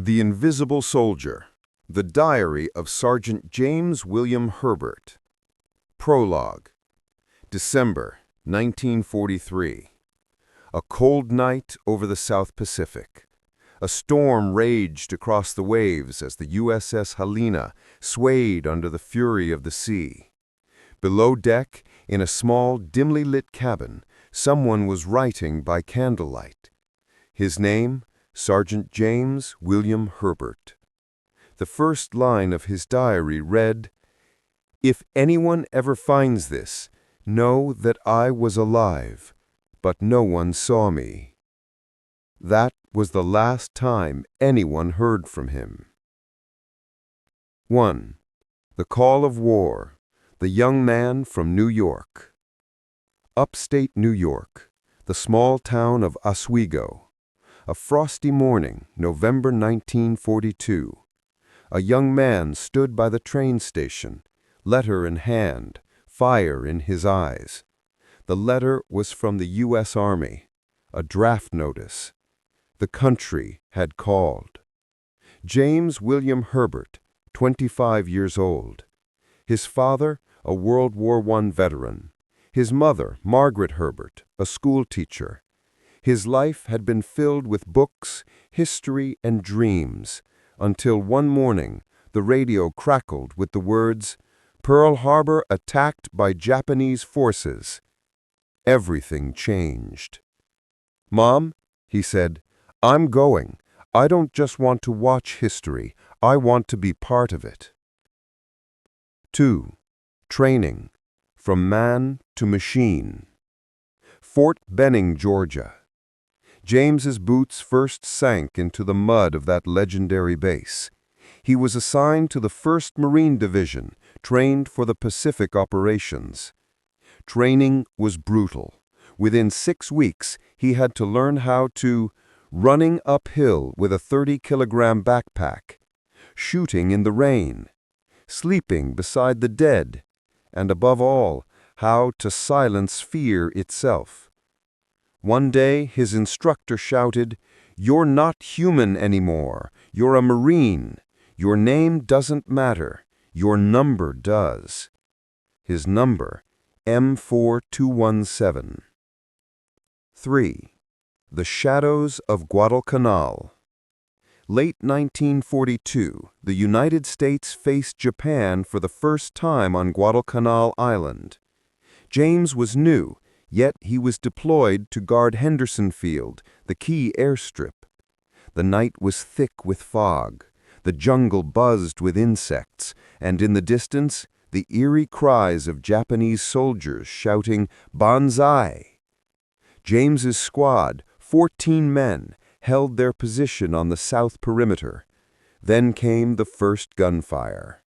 The Invisible Soldier, The Diary of Sergeant James William Herbert. Prologue. December 1943. A cold night over the South Pacific. A storm raged across the waves as the USS Helena swayed under the fury of the sea. Below deck, in a small, dimly lit cabin, someone was writing by candlelight. His name, Sergeant James William Herbert. The first line of his diary read, "If anyone ever finds this, know that I was alive, but no one saw me." That was the last time anyone heard from him. 1. The Call of War. The Young Man from New York. Upstate New York, the small town of Oswego. A frosty morning, November 1942. A young man stood by the train station, letter in hand, fire in his eyes. The letter was from the U.S. Army, a draft notice. The country had called. James William Herbert, 25 years old. His father, a World War I veteran. His mother, Margaret Herbert, a schoolteacher. His life had been filled with books, history, and dreams, until one morning the radio crackled with the words, "Pearl Harbor attacked by Japanese forces." Everything changed. "Mom," he said, "I'm going. I don't just want to watch history. I want to be part of it." 2. Training. From man to machine. Fort Benning, Georgia. James's boots first sank into the mud of that legendary base. He was assigned to the 1st Marine Division, trained for the Pacific operations. Training was brutal. Within 6 weeks, he had to learn how to running uphill with a 30-kilogram backpack, shooting in the rain, sleeping beside the dead, and above all, how to silence fear itself. One day, his instructor shouted, "You're not human anymore. You're a Marine. Your name doesn't matter. Your number does." His number, M4217. 3. The Shadows of Guadalcanal. Late 1942, the United States faced Japan for the first time on Guadalcanal Island. James was new, yet he was deployed to guard Henderson Field, the key airstrip. The night was thick with fog, the jungle buzzed with insects, and in the distance, the eerie cries of Japanese soldiers shouting, "Banzai!" James's squad, 14 men, held their position on the south perimeter. Then came the first gunfire.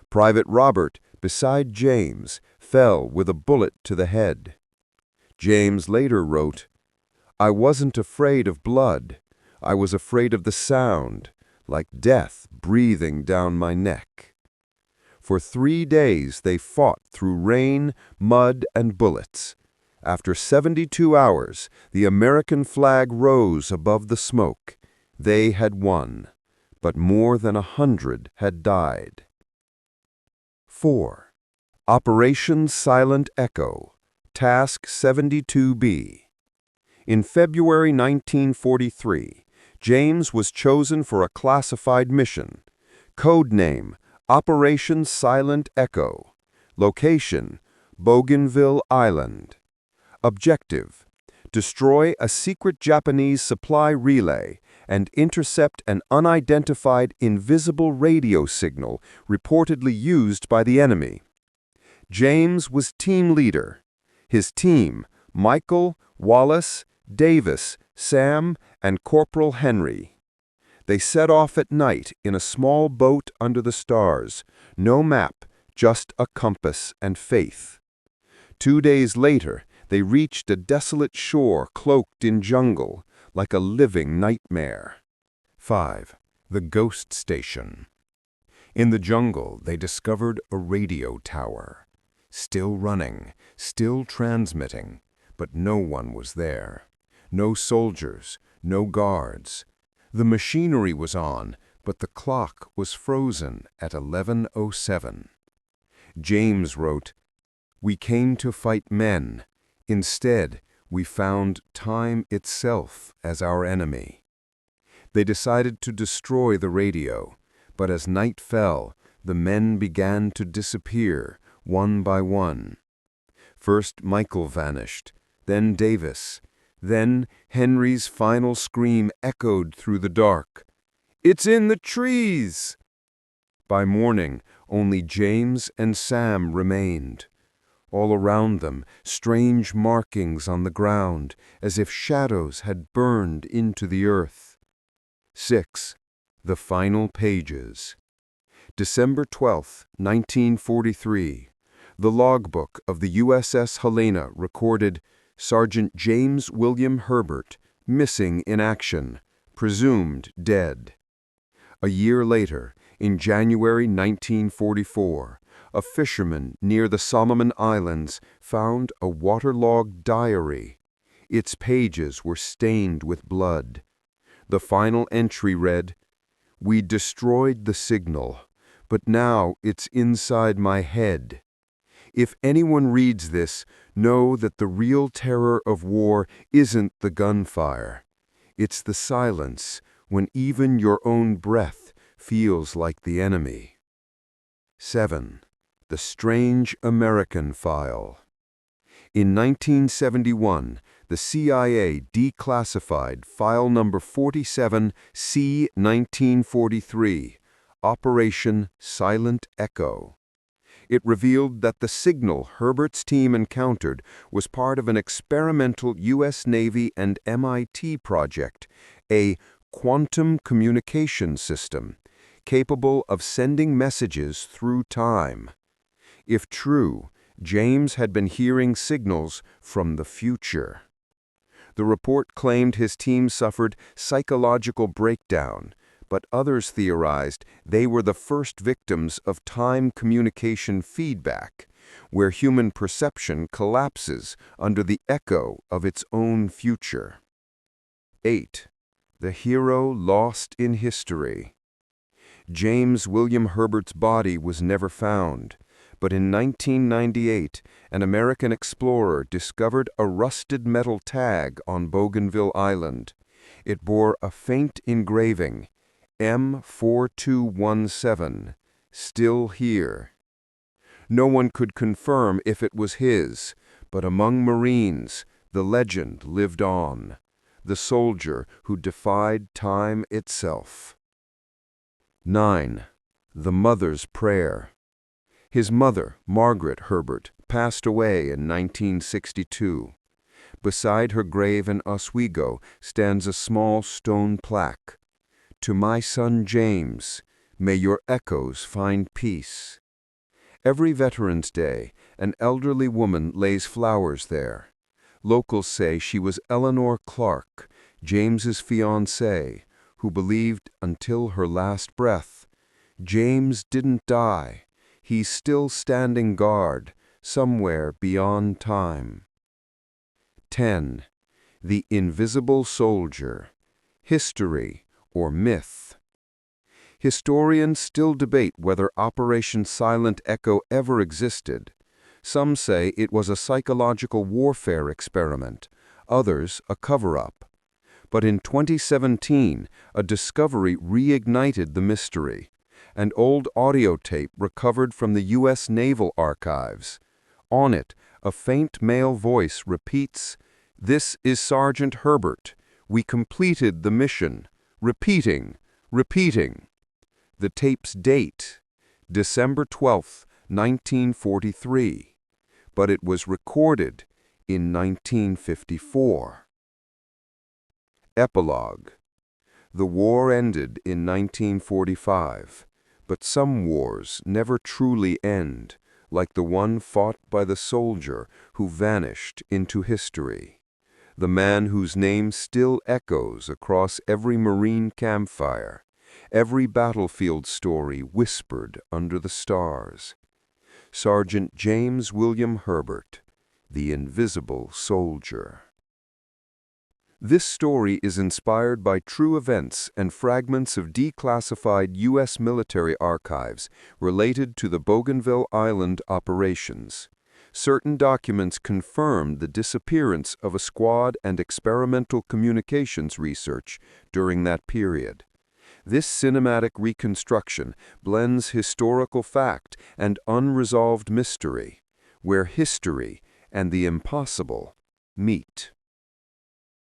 Private Robert, beside James, fell with a bullet to the head. James later wrote, "I wasn't afraid of blood. I was afraid of the sound, like death breathing down my neck." For 3 days they fought through rain, mud, and bullets. After 72 hours, the American flag rose above the smoke. They had won, but more than 100 had died. 4. Operation Silent Echo. Task 72B. In February 1943, James was chosen for a classified mission. Code name, Operation Silent Echo. Location, Bougainville Island. Objective, destroy a secret Japanese supply relay and intercept an unidentified invisible radio signal reportedly used by the enemy. James was team leader. His team, Michael, Wallace, Davis, Sam, and Corporal Henry. They set off at night in a small boat under the stars. No map, just a compass and faith. 2 days later, they reached a desolate shore cloaked in jungle, like a living nightmare. 5. The Ghost Station. In the jungle, they discovered a radio tower. Still running, still transmitting, but no one was there. No soldiers, no guards. The machinery was on, but the clock was frozen at 11:07. James wrote, "We came to fight men. Instead, we found time itself as our enemy." They decided to destroy the radio, but as night fell, the men began to disappear, one by one. First Michael vanished, then Davis, then Henry's final scream echoed through the dark. "It's in the trees!" By morning, only James and Sam remained. All around them, strange markings on the ground, as if shadows had burned into the earth. 6. The Final Pages. December 12, 1943. The logbook of the USS Helena recorded Sergeant James William Herbert, missing in action, presumed dead. A year later, in January 1944, a fisherman near the Solomon Islands found a waterlogged diary. Its pages were stained with blood. The final entry read, "We destroyed the signal, but now it's inside my head. If anyone reads this, know that the real terror of war isn't the gunfire. It's the silence when even your own breath feels like the enemy." 7. The Strange American File. In 1971, the CIA declassified file number 47 C-1943, Operation Silent Echo. It revealed that the signal Herbert's team encountered was part of an experimental U.S. Navy and MIT project, a quantum communication system, capable of sending messages through time. If true, James had been hearing signals from the future. The report claimed his team suffered psychological breakdown, but others theorized they were the first victims of time communication feedback, where human perception collapses under the echo of its own future. 8. The Hero Lost in History. James William Herbert's body was never found, but in 1998, an American explorer discovered a rusted metal tag on Bougainville Island. It bore a faint engraving, M4217, still here. No one could confirm if it was his, but among Marines, the legend lived on, the soldier who defied time itself. 9. The Mother's Prayer. His mother, Margaret Herbert, passed away in 1962. Beside her grave in Oswego stands a small stone plaque. "To my son James, may your echoes find peace." Every Veterans Day, an elderly woman lays flowers there. Locals say she was Eleanor Clark, James's fiancée, who believed until her last breath, "James didn't die. He's still standing guard, somewhere beyond time." 10. The Invisible Soldier. History or myth. Historians still debate whether Operation Silent Echo ever existed. Some say it was a psychological warfare experiment, others a cover-up. But in 2017, a discovery reignited the mystery. An old audio tape recovered from the U.S. Naval Archives. On it, a faint male voice repeats, "This is Sergeant Herbert. We completed the mission. Repeating, repeating." The tape's date, December 12, 1943, but it was recorded in 1954. Epilogue. The war ended in 1945. But some wars never truly end, like the one fought by the soldier who vanished into history, the man whose name still echoes across every Marine campfire, every battlefield story whispered under the stars. Sergeant James William Herbert, the Invisible Soldier. This story is inspired by true events and fragments of declassified U.S. military archives related to the Bougainville Island operations. Certain documents confirmed the disappearance of a squad and experimental communications research during that period. This cinematic reconstruction blends historical fact and unresolved mystery, where history and the impossible meet.